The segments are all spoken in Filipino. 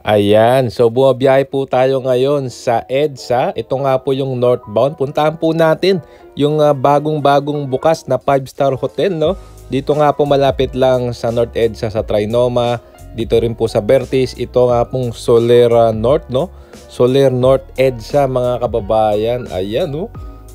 Ayan, so bumabiyahe po tayo ngayon sa EDSA. Ito nga po yung northbound. Puntahan po natin yung bagong-bagong bukas na 5-star hotel, no? Dito nga po malapit lang sa North EDSA sa Trinoma. Dito rin po sa Bertis. Ito nga pong Soler North, no? Soler North EDSA, mga kababayan. Ayan, no?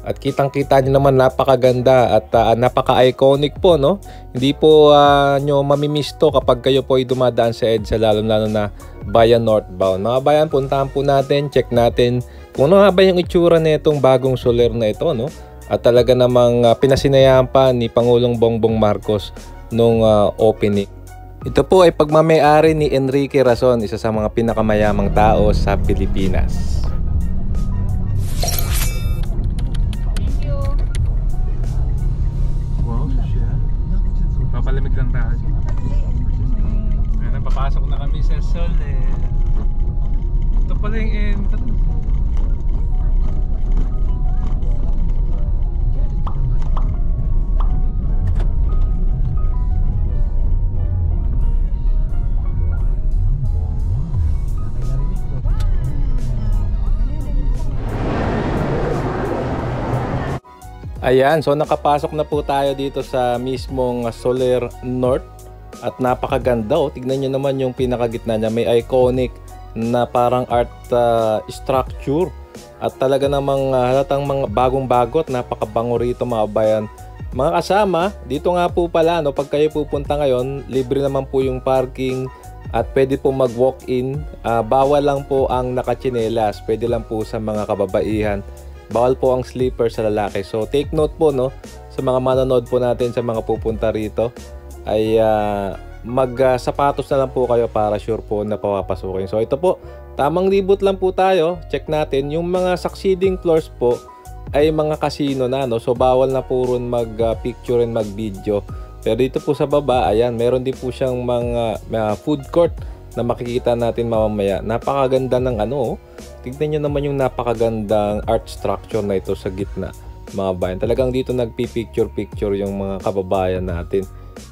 At kitang-kita nyo naman, napakaganda at napaka-iconic po, no? Hindi po nyo mamimiss to kapag kayo po ay dumadaan sa EDSA, lalo-lalo na Bayan northbound. Mga bayan, puntahan po natin, check natin kung ano nga ba yung itsura na itong bagong Soler na ito, no? At talaga namang pinasinayaan pa ni Pangulong Bongbong Marcos nung opening. Ito po ay pagmamay-ari ni Enrique Razon, isa sa mga pinakamayamang tao sa Pilipinas. Papalamig lang tayo. Ayan, papasok na kami sa Soler. Ito pala yung entrance. Ayan, so nakapasok na po tayo dito sa mismong Soler North at napakaganda. Tignan nyo naman yung pinakagitna niya, may iconic na parang art structure at talaga namang halatang mga bagong-bago at napakabango rito, mga bayan. Mga kasama, dito nga po pala, no, pag kayo pupunta ngayon, libre naman po yung parking at pwede po mag-walk-in. Bawal lang po ang nakatsinelas, pwede lang po sa mga kababaihan. Bawal po ang slipper sa lalaki. So take note po, no, sa mga manonood po natin, sa mga pupunta rito, ay mag-sapatos na lang po kayo para sure po na papapasukin. So ito po, tamang libot lang po tayo. Check natin yung mga succeeding floors po ay mga casino na, no. So bawal na po ron mag-picture and mag-video. Pero dito po sa baba, ayan, meron din po siyang mga food court na makikita natin mamamaya. Napakaganda ng ano. Tignan nyo naman yung napakagandang art structure na ito sa gitna, mga bayan. Talagang dito nagpi-picture-picture yung mga kababayan natin.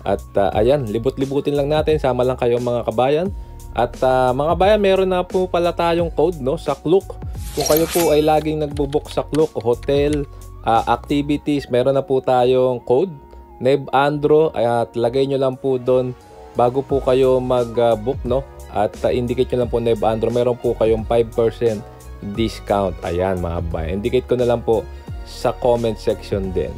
At ayan, libot-libutin lang natin. Sama lang kayo, mga kabayan. At mga bayan, meron na po pala tayong code, no, sa Klook. Kung kayo po ay laging nagbo-book sa Klook, hotel, activities, meron na po tayong code, Neb Andro. At lagay nyo lang po doon bago po kayo mag-book, no? At indicate nyo lang po Neb Andro, meron po kayong 5% discount. Ayan, mga bayan. Indicate ko na lang po sa comment section din.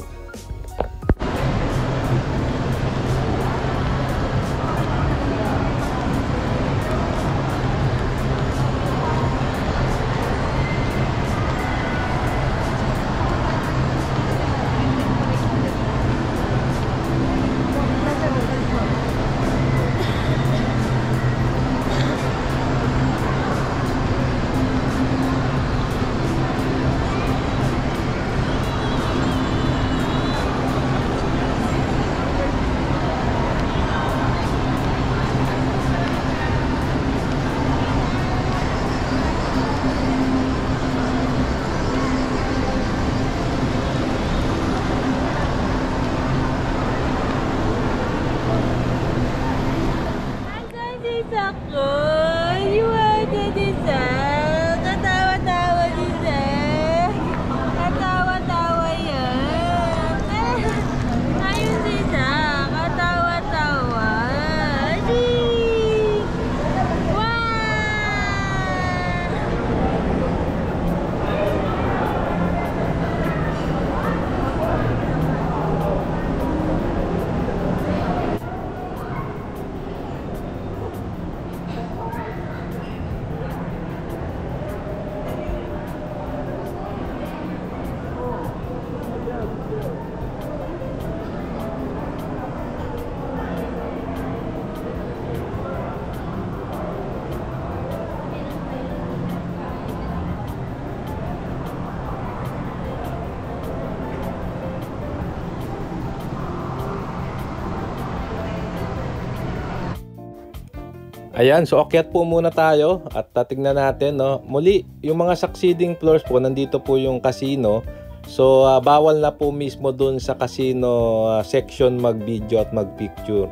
Ayan, so akyat po muna tayo at tignan natin, no. Muli, yung mga succeeding floors po, nandito po yung casino. So bawal na po mismo dun sa casino section mag-video at mag-picture.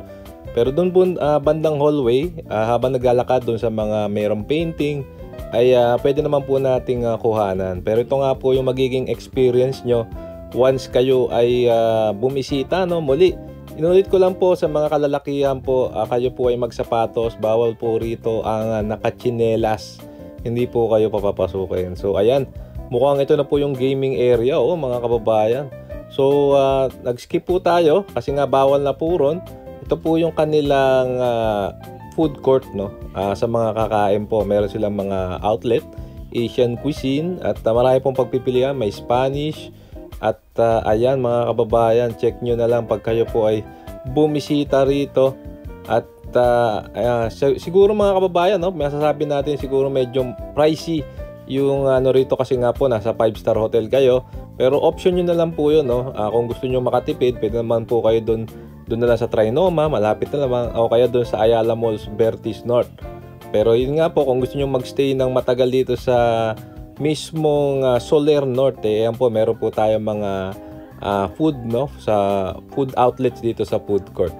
Pero dun po bandang hallway, habang naglalakad dun sa mga mayroong painting, ay pwede naman po nating kuhanan. Pero ito nga po yung magiging experience nyo once kayo ay bumisita, no? Muli, inulit ko lang po sa mga kalalakihan po, kayo po ay magsapatos. Bawal po rito ang nakachinelas. Hindi po kayo papapasukin. So ayan, mukhang ito na po yung gaming area, mga kababayan. So nag-skip po tayo kasi nga bawal na po ron. Ito po yung kanilang food court, no? Sa mga kakain po, meron silang mga outlet, Asian cuisine, at marami pong pagpipilian. May Spanish at ayan mga kababayan, check nyo na lang pag kayo po ay bumisita rito. At siguro mga kababayan, no, masasabi natin siguro medyo pricey yung rito kasi nga po nasa 5-star hotel kayo. Pero option nyo na lang po yun, no? Kung gusto nyo makatipid, pwede naman po kayo doon na lang sa Trinoma, malapit na naman, o kaya doon sa Ayala Malls Vertis North. Pero yun nga po, kung gusto nyo magstay ng matagal dito sa mismong Soler North, ayan po, meron po tayong mga food, no, sa food outlets dito sa food court.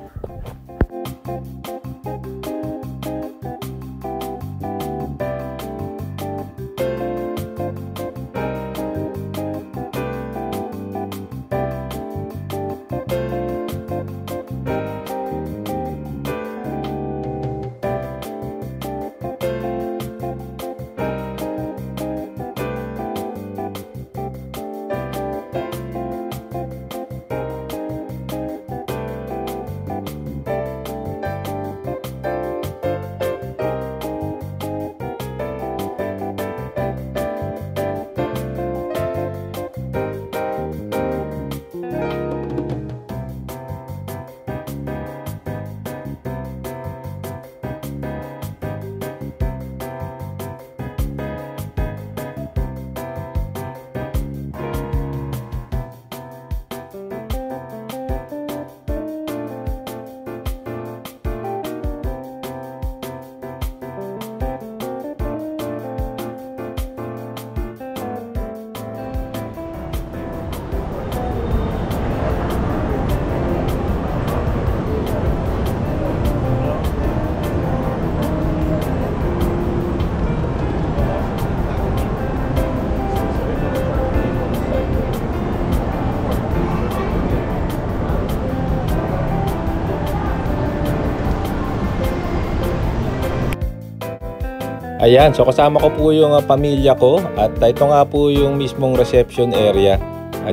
Ayan, so kasama ko po yung pamilya ko at ito nga po yung mismong reception area.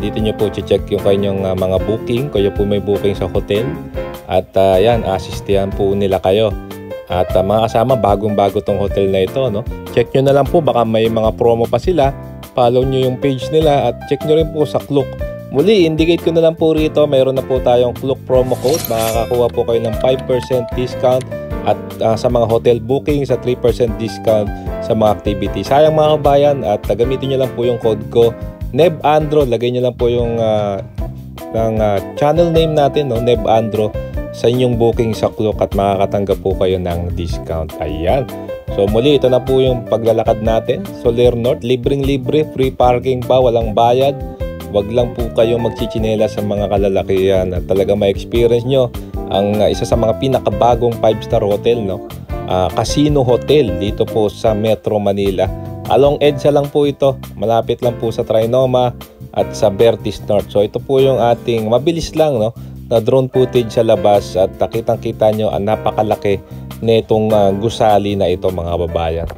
Dito nyo po check yung kanyang mga booking, kayo po may booking sa hotel. At ayan, asistihan po nila kayo. At mga kasama, bagong-bago tong hotel na ito, no? Check nyo na lang po, baka may mga promo pa sila. Follow nyo yung page nila at check nyo rin po sa Klook. Muli, indicate ko na lang po rito, mayroon na po tayong Klook promo code. Makakakuha po kayo ng 5% discount at sa mga hotel booking, sa 3% discount sa mga activity. Sayang mga kabayan, at gamitin nyo lang po yung code ko, Neb Andro. Lagay nyo lang po yung channel name natin, no? Neb Andro, sa inyong booking sa Klook at makakatanggap po kayo ng discount. Ayan. So muli, ito na po yung paglalakad natin. Soler North, libreng-libre, free parking pa, walang bayad. Wag lang po kayong magchichinela sa mga kalalakihan at talaga ma-experience nyo ang isa sa mga pinakabagong 5-star hotel, no? Casino Hotel dito po sa Metro Manila. Along EDSA lang po ito, malapit lang po sa Trinoma at sa Vertis North. So ito po yung ating mabilis lang, no, na drone footage sa labas at kitang-kita nyo ang napakalaki nitong gusali na ito mga kababayan.